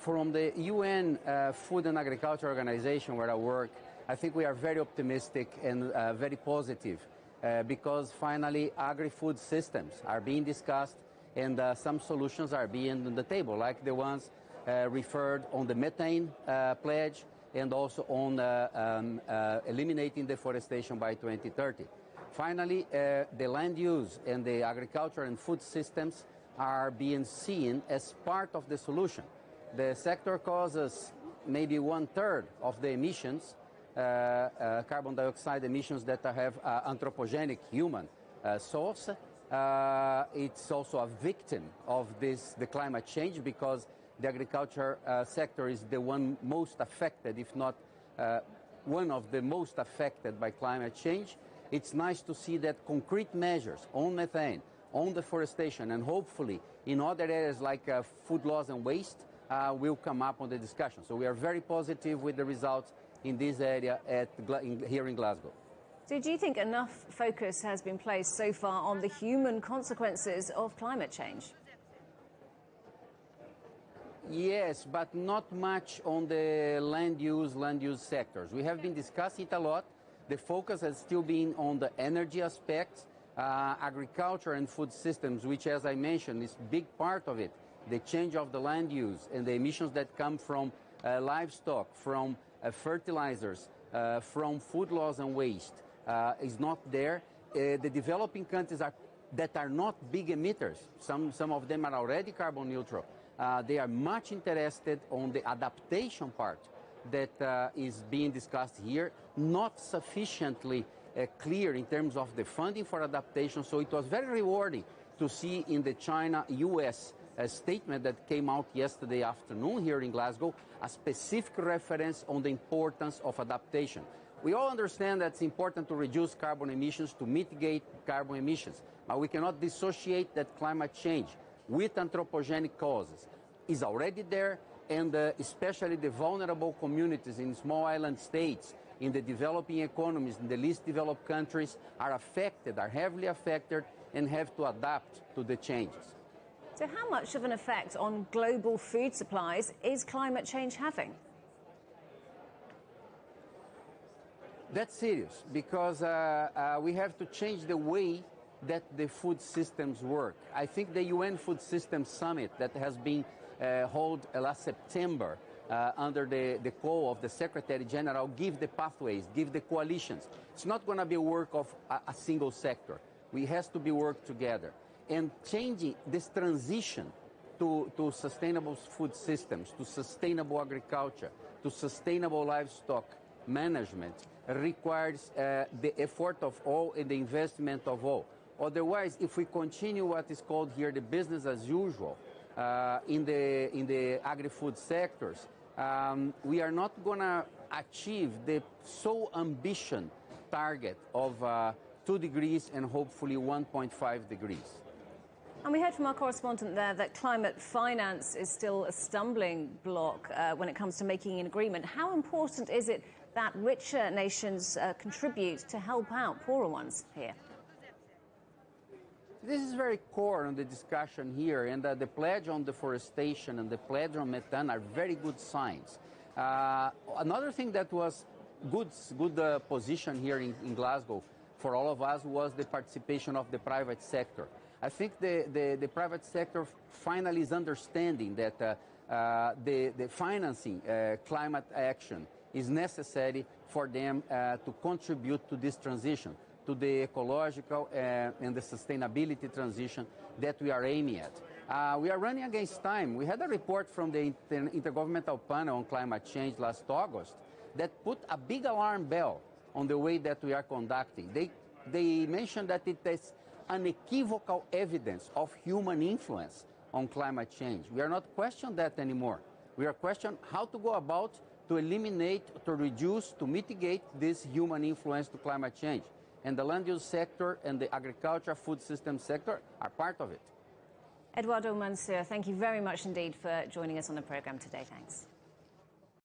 From the UN Food and Agriculture Organization where I work, I think we are very optimistic and very positive because finally agri-food systems are being discussed and some solutions are being on the table, like the ones referred on the methane pledge and also on eliminating deforestation by 2030. Finally, the land use and the agriculture and food systems are being seen as part of the solution. The sector causes maybe 1/3 of the emissions, carbon dioxide emissions that have anthropogenic human source. It's also a victim of the climate change because the agriculture sector is the one most affected, if not one of the most affected by climate change. It's nice to see that concrete measures on methane, on deforestation, and hopefully in other areas like food loss and waste will come up on the discussion. So we are very positive with the results in this area here in Glasgow. So do you think enough focus has been placed so far on the human consequences of climate change? Yes, but not much on the land use sectors. We have been discussing it a lot. The focus has still been on the energy aspects, agriculture and food systems, which, as I mentioned, is a big part of it. The change of the land use and the emissions that come from livestock, from fertilizers, from food loss and waste is not there. The developing countries that are not big emitters, some of them are already carbon neutral. They are much interested on the adaptation part that is being discussed here, not sufficiently clear in terms of the funding for adaptation. So it was very rewarding to see in the China-US statement that came out yesterday afternoon here in Glasgow a specific reference on the importance of adaptation. We all understand that it's important to reduce carbon emissions, to mitigate carbon emissions, but we cannot dissociate that climate change with anthropogenic causes is already there, and especially the vulnerable communities in small island states, in the developing economies, in the least developed countries are affected, are heavily affected, and have to adapt to the changes. So how much of an effect on global food supplies is climate change having? That's serious because we have to change the way that the food systems work. I think the UN Food Systems Summit that has been held last September under the call of the Secretary General give the pathways, give the coalitions. It's not going to be work of a single sector. We have to be work together. And changing this transition to sustainable food systems, to sustainable agriculture, to sustainable livestock management requires the effort of all and the investment of all. Otherwise, if we continue what is called here the business as usual in the agri-food sectors, we are not going to achieve the so ambitious target of 2 degrees and hopefully 1.5 degrees. And we heard from our correspondent there that climate finance is still a stumbling block when it comes to making an agreement. How important is it that richer nations contribute to help out poorer ones here? This is very core on the discussion here, and the pledge on deforestation and the pledge on methane are very good signs. Another thing that was good position here in Glasgow for all of us was the participation of the private sector. I think the private sector finally is understanding that the financing climate action is necessary for them to contribute to this transition, to the ecological and the sustainability transition that we are aiming at. We are running against time. We had a report from the Intergovernmental Panel on Climate Change last August that put a big alarm bell on the way that we are conducting. They mentioned that it is unequivocal evidence of human influence on climate change. We are not questioning that anymore. We are questioning how to go about to eliminate, to reduce, to mitigate this human influence to climate change. And the land use sector and the agriculture food system sector are part of it. Eduardo Mansur, thank you very much indeed for joining us on the program today. Thanks.